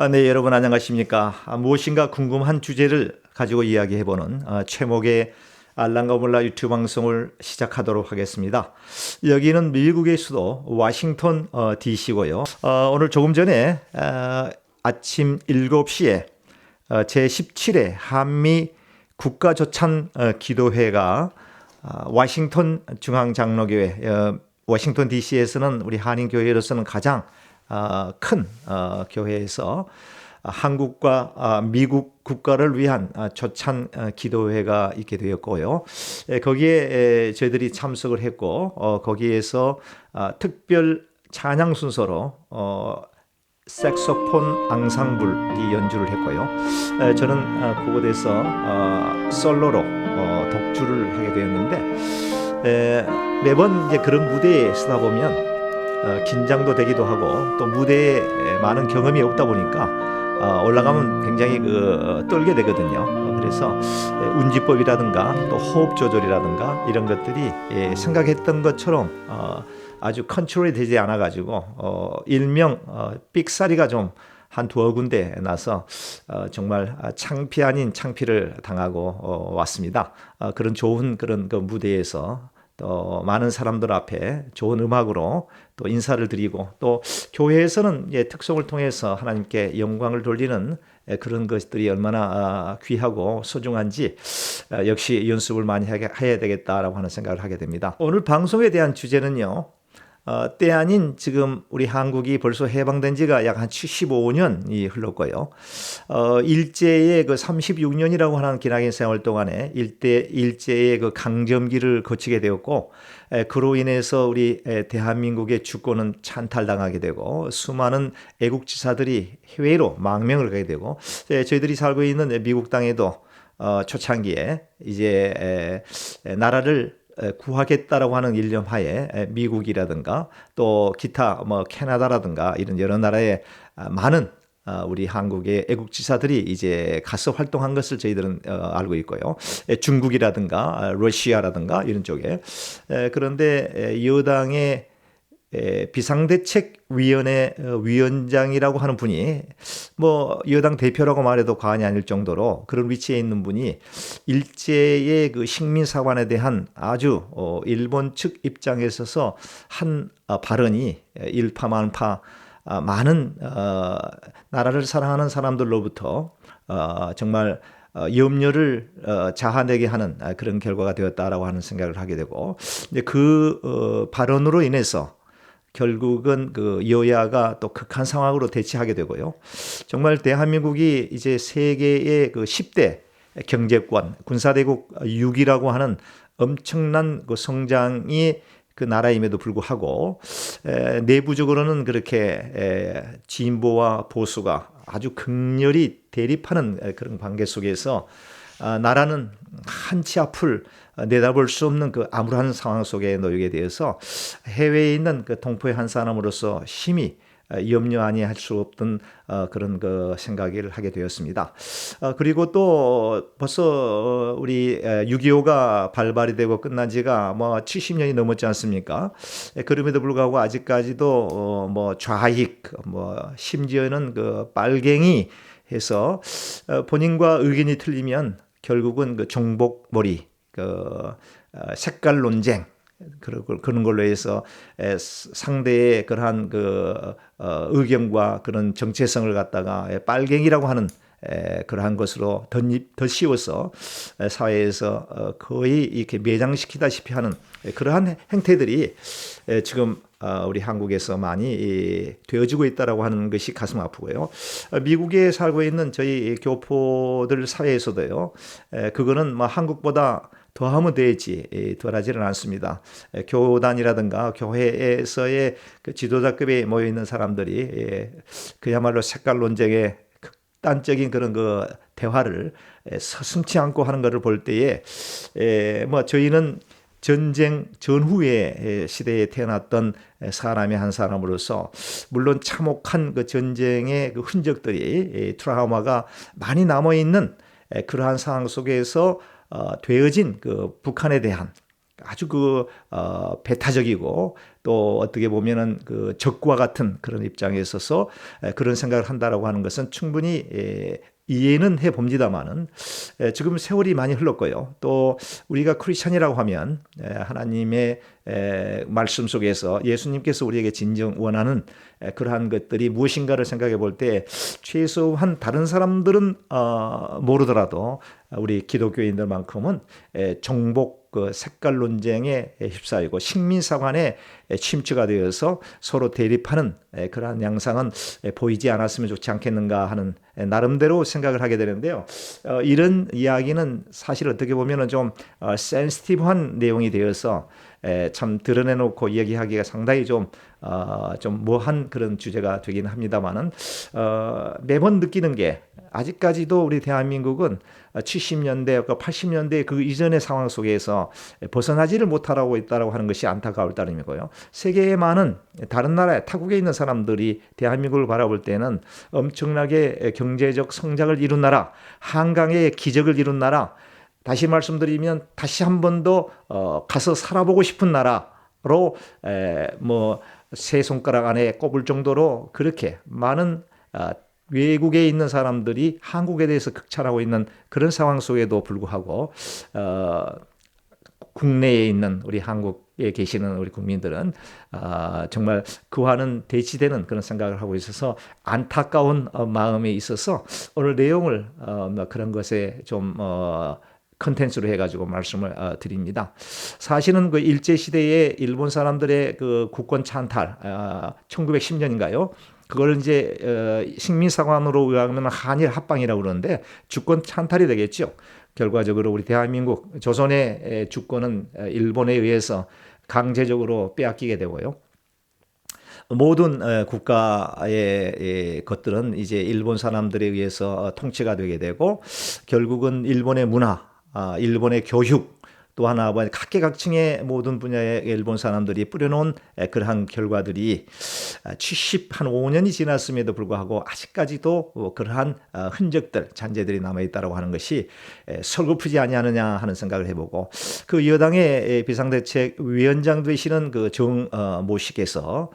네, 여러분 안녕하십니까? 무엇인가 궁금한 주제를 가지고 이야기해보는 최목의 알랑가 몰라 유튜브 방송을 시작하도록 하겠습니다. 여기는 미국의 수도 워싱턴 DC고요. 오늘 조금 전에 아침 7시에 제17회 한미 국가조찬 기도회가 워싱턴 중앙장로교회 워싱턴 DC에서는 우리 한인교회로서는 가장 큰 교회에서 한국과 미국 국가를 위한 조찬 기도회가 있게 되었고요. 거기에 저희들이 참석을 했고 거기에서 특별 찬양 순서로 색소폰 앙상블이 연주를 했고요. 저는 그곳에서 솔로로 독주를 하게 되었는데 매번 이제 그런 무대에 서다 보면 긴장도 되기도 하고 또 무대에 많은 경험이 없다 보니까 올라가면 굉장히 떨게 되거든요. 그래서 운지법이라든가 또 호흡 조절이라든가 이런 것들이 생각했던 것처럼 아주 컨트롤이 되지 않아 가지고 일명 삑사리가 좀 한 두어 군데 나서 정말 창피 아닌 창피를 당하고 왔습니다. 그런 좋은 그런 그 무대에서 또 많은 사람들 앞에 좋은 음악으로 또 인사를 드리고 또 교회에서는 특송을 통해서 하나님께 영광을 돌리는 그런 것들이 얼마나 귀하고 소중한지 역시 연습을 많이 해야 되겠다라고 하는 생각을 하게 됩니다. 오늘 방송에 대한 주제는요. 때 아닌 지금 우리 한국이 벌써 해방된 지가 약 한 75년이 흘렀고요. 일제의 그 36년이라고 하는 기나긴 세월 동안에 일제의 그 강점기를 거치게 되었고 그로 인해서 우리 대한민국의 주권은 찬탈당하게 되고 수많은 애국지사들이 해외로 망명을 가게 되고 저희들이 살고 있는 미국 땅에도 초창기에 이제 나라를 구하겠다라고 하는 일념하에 미국이라든가 또 기타 캐나다라든가 이런 여러 나라의 많은 우리 한국의 애국지사들이 이제 가서 활동한 것을 저희들은 알고 있고요. 중국이라든가 러시아라든가 이런 쪽에 그런데 여당의 비상대책위원회 위원장이라고 하는 분이 여당 대표라고 말해도 과언이 아닐 정도로 그런 위치에 있는 분이 일제의 그 식민사관에 대한 아주 일본 측 입장에 있어서 한 발언이 일파만파 많은 나라를 사랑하는 사람들로부터 정말 염려를 자아내게 하는 그런 결과가 되었다라고 하는 생각을 하게 되고 그 발언으로 인해서 결국은 그 여야가 또 극한 상황으로 대치하게 되고요. 정말 대한민국이 이제 세계의 그 10대 경제권, 군사대국 6위라고 하는 엄청난 그 성장이 그 나라임에도 불구하고 내부적으로는 그렇게 진보와 보수가 아주 극렬히 대립하는 그런 관계 속에서 나라는 한치 앞을 내다볼 수 없는 그 암울한 상황 속에 놓이게 되어서 해외에 있는 그 동포의 한 사람으로서 심히 염려 아니할 수 없던 그런 그 생각을 하게 되었습니다. 그리고 또 벌써 우리 6.25가 발발이 되고 끝난 지가 70년이 넘었지 않습니까? 그럼에도 불구하고 아직까지도 좌익 심지어는 그 빨갱이 해서 본인과 의견이 틀리면 결국은 그 정복몰이 색깔 논쟁 그런 걸로 해서 상대의 그러한 의견과 그런 정체성을 갖다가 빨갱이라고 하는 그러한 것으로 더 씌워서 사회에서 거의 이렇게 매장시키다시피 하는 그러한 행태들이 지금 우리 한국에서 많이 되어지고 있다라고 하는 것이 가슴 아프고요. 미국에 살고 있는 저희 교포들 사회에서도요. 그거는 한국보다 더하면 되지 덜하지는 않습니다. 교단이라든가 교회에서의 그 지도자급에 모여 있는 사람들이 그야말로 색깔 논쟁에 극단적인 그런 그 대화를 서슴지 않고 하는 것을 볼 때에 저희는 전쟁 전후의 시대에 태어났던 사람의 한 사람으로서 물론 참혹한 그 전쟁의 그 흔적들이 트라우마가 많이 남아 있는 그러한 상황 속에서 되어진 그 북한에 대한 아주 배타적이고 또 어떻게 보면은 적과 같은 그런 입장에 있어서 그런 생각을 한다라고 하는 것은 충분히 이해는 해 봅니다만은 지금 세월이 많이 흘렀고요. 또 우리가 크리스천이라고 하면 하나님의 말씀 속에서 예수님께서 우리에게 진정 원하는 그러한 것들이 무엇인가를 생각해 볼 때 최소한 다른 사람들은 모르더라도 우리 기독교인들만큼은 정복 색깔 논쟁에 휩싸이고 식민사관에 침투가 되어서 서로 대립하는 그러한 양상은 보이지 않았으면 좋지 않겠는가 하는 나름대로 생각을 하게 되는데요. 이런 이야기는 사실 어떻게 보면 좀 센시티브한 내용이 되어서 참 드러내놓고 이야기하기가 상당히 좀 뭐한 그런 주제가 되긴 합니다만은 매번 느끼는 게 아직까지도 우리 대한민국은 70년대, 80년대 그 이전의 상황 속에서 벗어나지를 못하고 있다고 하는 것이 안타까울 따름이고요. 세계의 많은 다른 나라에 타국에 있는 사람들이 대한민국을 바라볼 때는 엄청나게 경제적 성장을 이룬 나라, 한강의 기적을 이룬 나라, 다시 말씀드리면 다시 한 번 더 가서 살아보고 싶은 나라로 세 손가락 안에 꼽을 정도로 그렇게 많은 외국에 있는 사람들이 한국에 대해서 극찬하고 있는 그런 상황 속에도 불구하고 국내에 있는 우리 한국에 계시는 우리 국민들은 정말 그와는 대치되는 그런 생각을 하고 있어서 안타까운 마음에 있어서 오늘 내용을 그런 것에 좀 컨텐츠로 해가지고 말씀을 드립니다. 사실은 그 일제시대에 일본 사람들의 그 국권 찬탈, 1910년인가요? 그걸 이제 식민사관으로 의하면 한일 합방이라고 그러는데 주권 찬탈이 되겠죠. 결과적으로 우리 대한민국 조선의 주권은 일본에 의해서 강제적으로 빼앗기게 되고요. 모든 국가의 것들은 이제 일본 사람들에 의해서 통치가 되게 되고 결국은 일본의 문화, 일본의 교육 또 하나 각계각층의 모든 분야의 일본 사람들이 뿌려놓은 그러한 결과들이 75년이 지났음에도 불구하고 아직까지도 그러한 흔적들, 잔재들이 남아있다고 하는 것이 서글프지 아니하느냐 하는 생각을 해보고 그 여당의 비상대책위원장 되시는 그 정모 씨께서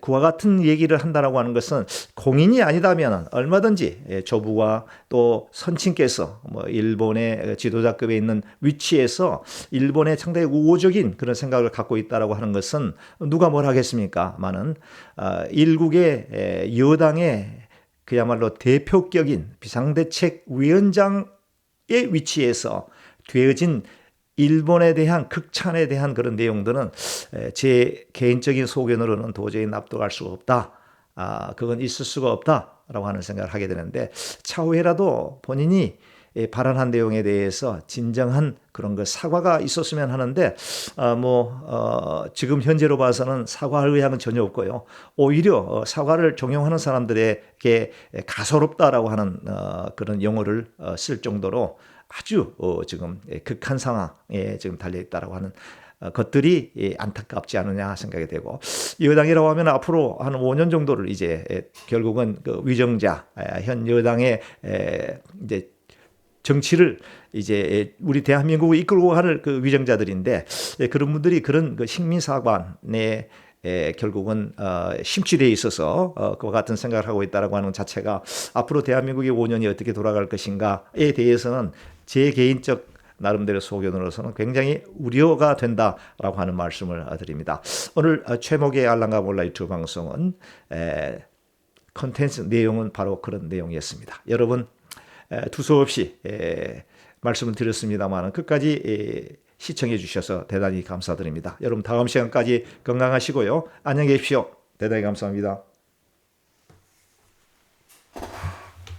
그와 같은 얘기를 한다라고 하는 것은 공인이 아니다면 얼마든지 조부와 또 선친께서 일본의 지도자급에 있는 위치에서 일본의 상당히 우호적인 그런 생각을 갖고 있다라고 하는 것은 누가 뭘 하겠습니까? 일국의 여당의 그야말로 대표격인 비상대책위원장의 위치에서 되어진 일본에 대한 극찬에 대한 그런 내용들은 제 개인적인 소견으로는 도저히 납득할 수가 없다. 그건 있을 수가 없다라고 하는 생각을 하게 되는데 차후에라도 본인이 발언한 내용에 대해서 진정한 그런 그 사과가 있었으면 하는데 지금 현재로 봐서는 사과할 의향은 전혀 없고요. 오히려 사과를 종용하는 사람들에게 가소롭다라고 하는 그런 용어를 쓸 정도로 아주 지금 극한 상황에 지금 달려 있다라고 하는 것들이 안타깝지 않느냐 생각이 되고 여당이라고 하면 앞으로 한 5년 정도를 이제 결국은 그 위정자 현 여당의 이제 정치를 이제 우리 대한민국을 이끌고 가는 그 위정자들인데 그런 분들이 그런 그 식민사관에 결국은 심취되어 있어서 그와 같은 생각을 하고 있다라고 하는 자체가 앞으로 대한민국의 5년이 어떻게 돌아갈 것인가에 대해서는 제 개인적 나름대로 소견으로서는 굉장히 우려가 된다라고 하는 말씀을 드립니다. 오늘 최목의 알랑가 몰라 유튜브 방송은 컨텐츠 내용은 바로 그런 내용이었습니다. 여러분 두서없이 말씀을 드렸습니다만 끝까지 시청해 주셔서 대단히 감사드립니다. 여러분 다음 시간까지 건강하시고요. 안녕히 계십시오. 대단히 감사합니다.